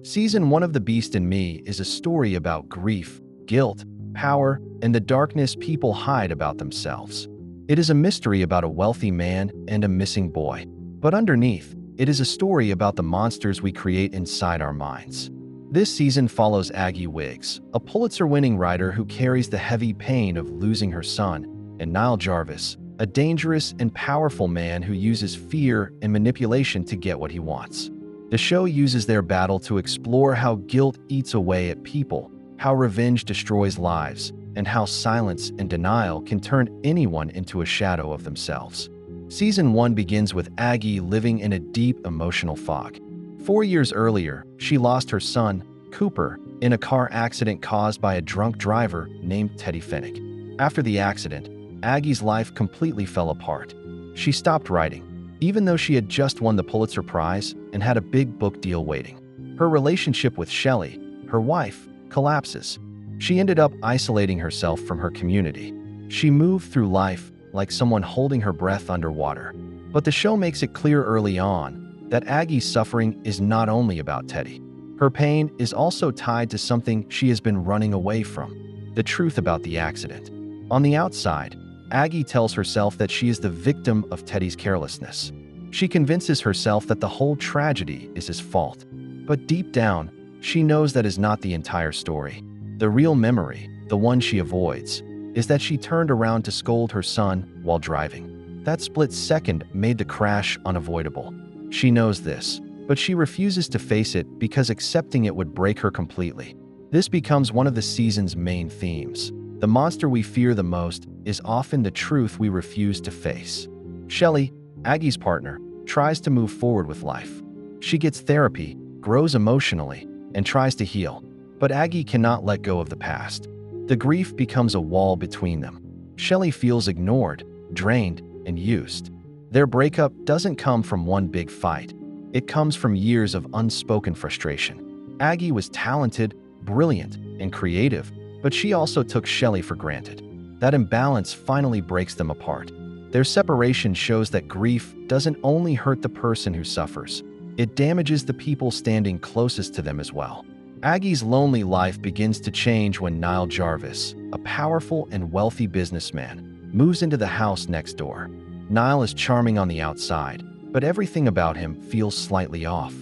Season 1 of The Beast in Me is a story about grief, guilt, power, and the darkness people hide about themselves. It is a mystery about a wealthy man and a missing boy. But underneath, it is a story about the monsters we create inside our minds. This season follows Aggie Wiggs, a Pulitzer-winning writer who carries the heavy pain of losing her son, and Nile Jarvis, a dangerous and powerful man who uses fear and manipulation to get what he wants. The show uses their battle to explore how guilt eats away at people, how revenge destroys lives, and how silence and denial can turn anyone into a shadow of themselves. Season 1 begins with Aggie living in a deep emotional fog. 4 years earlier, she lost her son, Cooper, in a car accident caused by a drunk driver named Teddy Finnick. After the accident, Aggie's life completely fell apart. She stopped writing, even though she had just won the Pulitzer Prize and had a big book deal waiting. Her relationship with Shelley, her wife, collapses. She ended up isolating herself from her community. She moved through life like someone holding her breath underwater. But the show makes it clear early on that Aggie's suffering is not only about Teddy. Her pain is also tied to something she has been running away from: the truth about the accident. On the outside, Aggie tells herself that she is the victim of Teddy's carelessness. She convinces herself that the whole tragedy is his fault. But deep down, she knows that is not the entire story. The real memory, the one she avoids, is that she turned around to scold her son while driving. That split second made the crash unavoidable. She knows this, but she refuses to face it because accepting it would break her completely. This becomes one of the season's main themes. The monster we fear the most is often the truth we refuse to face. Shelley, Aggie's partner, tries to move forward with life. She gets therapy, grows emotionally, and tries to heal. But Aggie cannot let go of the past. The grief becomes a wall between them. Shelley feels ignored, drained, and used. Their breakup doesn't come from one big fight. It comes from years of unspoken frustration. Aggie was talented, brilliant, and creative, but she also took Shelley for granted. That imbalance finally breaks them apart. Their separation shows that grief doesn't only hurt the person who suffers. It damages the people standing closest to them as well. Aggie's lonely life begins to change when Nile Jarvis, a powerful and wealthy businessman, moves into the house next door. Nile is charming on the outside, but everything about him feels slightly off.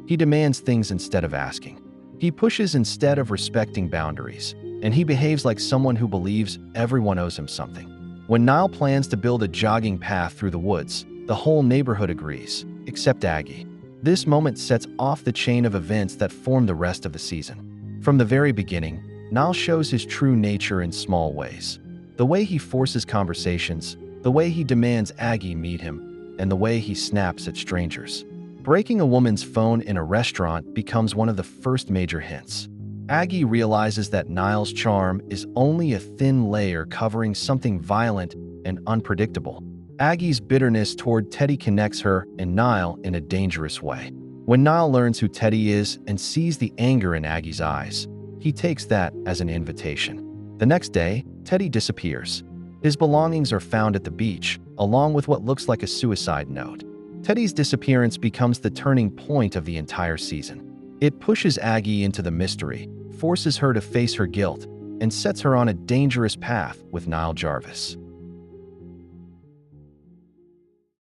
He demands things instead of asking. He pushes instead of respecting boundaries, and he behaves like someone who believes everyone owes him something. When Nile plans to build a jogging path through the woods, the whole neighborhood agrees, except Aggie. This moment sets off the chain of events that form the rest of the season. From the very beginning, Nile shows his true nature in small ways. The way he forces conversations, the way he demands Aggie meet him, and the way he snaps at strangers. Breaking a woman's phone in a restaurant becomes one of the first major hints. Aggie realizes that Nile's charm is only a thin layer covering something violent and unpredictable. Aggie's bitterness toward Teddy connects her and Nile in a dangerous way. When Nile learns who Teddy is and sees the anger in Aggie's eyes, he takes that as an invitation. The next day, Teddy disappears. His belongings are found at the beach, along with what looks like a suicide note. Teddy's disappearance becomes the turning point of the entire season. It pushes Aggie into the mystery, forces her to face her guilt, and sets her on a dangerous path with Nile Jarvis.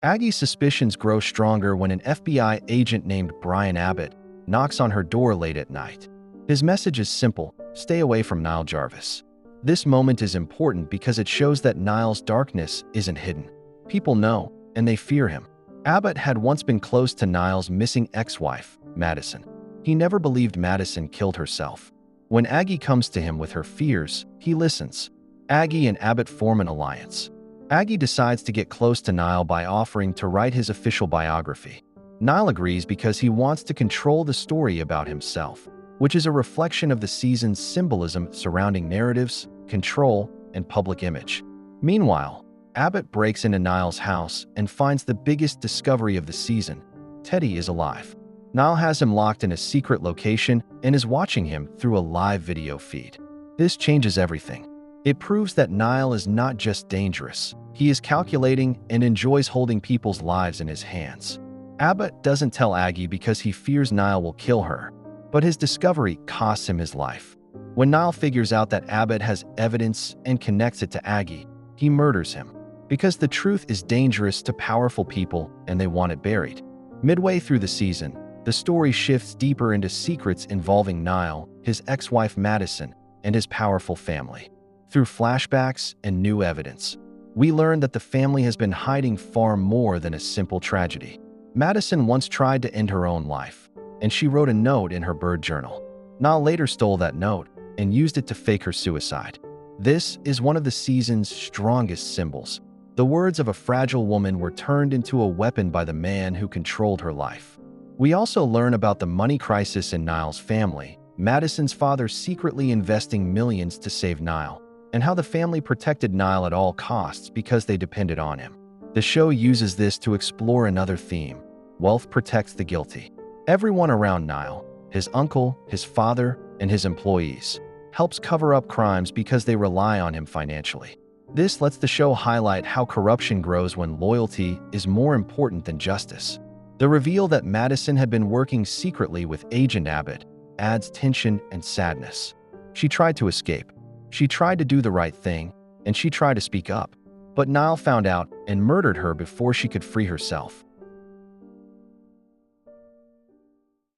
Aggie's suspicions grow stronger when an FBI agent named Brian Abbott knocks on her door late at night. His message is simple: stay away from Nile Jarvis. This moment is important because it shows that Nile's darkness isn't hidden. People know, and they fear him. Abbott had once been close to Nile's missing ex-wife, Madison. He never believed Madison killed herself. When Aggie comes to him with her fears, he listens. Aggie and Abbott form an alliance. Aggie decides to get close to Nile by offering to write his official biography. Nile agrees because he wants to control the story about himself, which is a reflection of the season's symbolism surrounding narratives, control, and public image. Meanwhile, Abbott breaks into Nile's house and finds the biggest discovery of the season: Teddy is alive. Nile has him locked in a secret location and is watching him through a live video feed. This changes everything. It proves that Nile is not just dangerous. He is calculating and enjoys holding people's lives in his hands. Abbott doesn't tell Aggie because he fears Nile will kill her. But his discovery costs him his life. When Nile figures out that Abbott has evidence and connects it to Aggie, he murders him. Because the truth is dangerous to powerful people and they want it buried. Midway through the season, the story shifts deeper into secrets involving Nile, his ex-wife Madison, and his powerful family. Through flashbacks and new evidence, we learn that the family has been hiding far more than a simple tragedy. Madison once tried to end her own life, and she wrote a note in her bird journal. Nile later stole that note and used it to fake her suicide. This is one of the season's strongest symbols. The words of a fragile woman were turned into a weapon by the man who controlled her life. We also learn about the money crisis in Nile's family, Madison's father secretly investing millions to save Nile, and how the family protected Nile at all costs because they depended on him. The show uses this to explore another theme: wealth protects the guilty. Everyone around Nile, his uncle, his father, and his employees, helps cover up crimes because they rely on him financially. This lets the show highlight how corruption grows when loyalty is more important than justice. The reveal that Madison had been working secretly with Agent Abbott adds tension and sadness. She tried to escape. She tried to do the right thing, and she tried to speak up. But Nile found out and murdered her before she could free herself.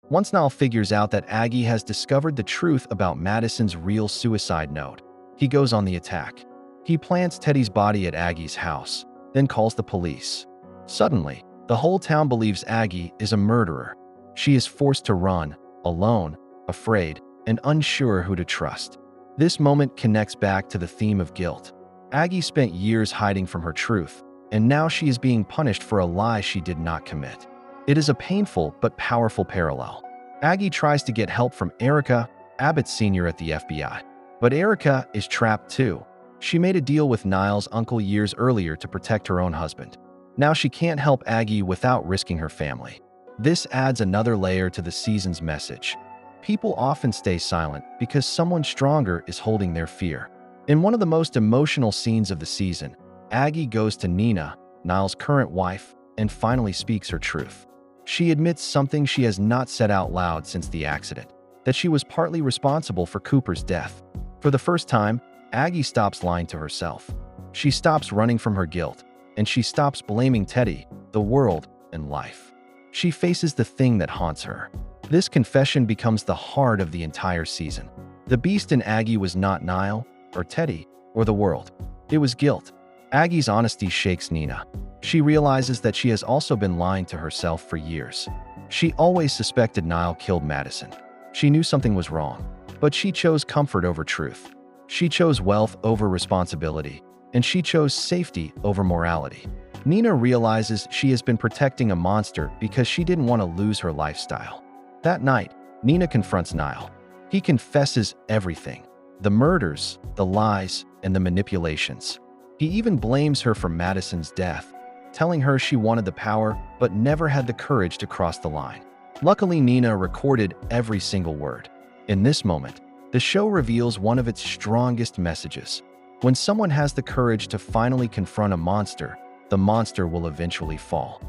Once Nile figures out that Aggie has discovered the truth about Madison's real suicide note, he goes on the attack. He plants Teddy's body at Aggie's house, then calls the police. Suddenly, the whole town believes Aggie is a murderer. She is forced to run, alone, afraid, and unsure who to trust. This moment connects back to the theme of guilt. Aggie spent years hiding from her truth, and now she is being punished for a lie she did not commit. It is a painful but powerful parallel. Aggie tries to get help from Erica, Abbott Sr. at the FBI. But Erica is trapped too. She made a deal with Nile's uncle years earlier to protect her own husband. Now she can't help Aggie without risking her family. This adds another layer to the season's message. People often stay silent because someone stronger is holding their fear. In one of the most emotional scenes of the season, Aggie goes to Nina, Nile's current wife, and finally speaks her truth. She admits something she has not said out loud since the accident, that she was partly responsible for Cooper's death. For the first time, Aggie stops lying to herself. She stops running from her guilt, and she stops blaming Teddy, the world, and life. She faces the thing that haunts her. This confession becomes the heart of the entire season. The beast in Aggie was not Nile, or Teddy, or the world. It was guilt. Aggie's honesty shakes Nina. She realizes that she has also been lying to herself for years. She always suspected Nile killed Madison. She knew something was wrong, but she chose comfort over truth. She chose wealth over responsibility, and she chose safety over morality. Nina realizes she has been protecting a monster because she didn't want to lose her lifestyle. That night, Nina confronts Nile. He confesses everything: the murders, the lies, and the manipulations. He even blames her for Madison's death, telling her she wanted the power but never had the courage to cross the line. Luckily, Nina recorded every single word. In this moment, the show reveals one of its strongest messages. When someone has the courage to finally confront a monster, the monster will eventually fall.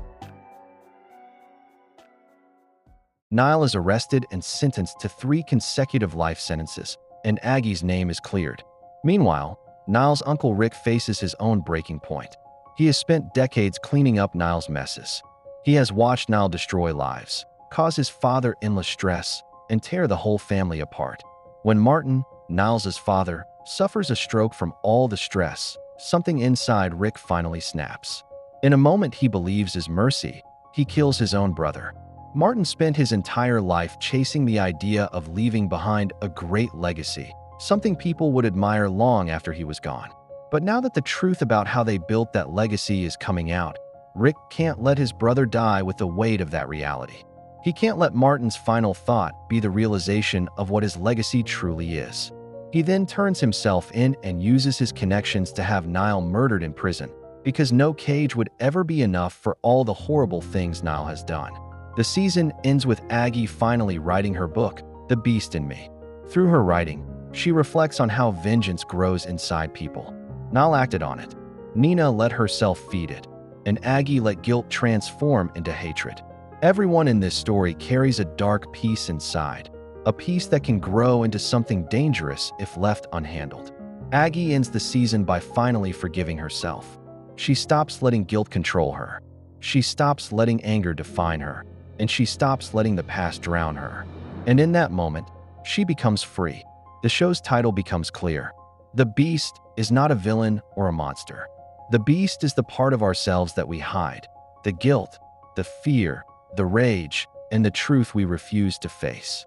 Nile is arrested and sentenced to 3 consecutive life sentences, and Aggie's name is cleared. Meanwhile, Nile's uncle Rick faces his own breaking point. He has spent decades cleaning up Nile's messes. He has watched Nile destroy lives, cause his father endless stress, and tear the whole family apart. When Martin, Niles' father, suffers a stroke from all the stress, something inside Rick finally snaps. In a moment he believes is mercy, he kills his own brother. Martin spent his entire life chasing the idea of leaving behind a great legacy, something people would admire long after he was gone. But now that the truth about how they built that legacy is coming out, Rick can't let his brother die with the weight of that reality. He can't let Martin's final thought be the realization of what his legacy truly is. He then turns himself in and uses his connections to have Nile murdered in prison, because no cage would ever be enough for all the horrible things Nile has done. The season ends with Aggie finally writing her book, The Beast in Me. Through her writing, she reflects on how vengeance grows inside people. Nile acted on it. Nina let herself feed it, and Aggie let guilt transform into hatred. Everyone in this story carries a dark piece inside. a peace that can grow into something dangerous if left unhandled. Aggie ends the season by finally forgiving herself. She stops letting guilt control her. She stops letting anger define her, and she stops letting the past drown her. And in that moment, she becomes free. The show's title becomes clear. The Beast is not a villain or a monster. The Beast is the part of ourselves that we hide, the guilt, the fear, the rage, and the truth we refuse to face.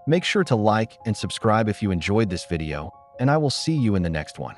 Make sure to like and subscribe if you enjoyed this video, and I will see you in the next one.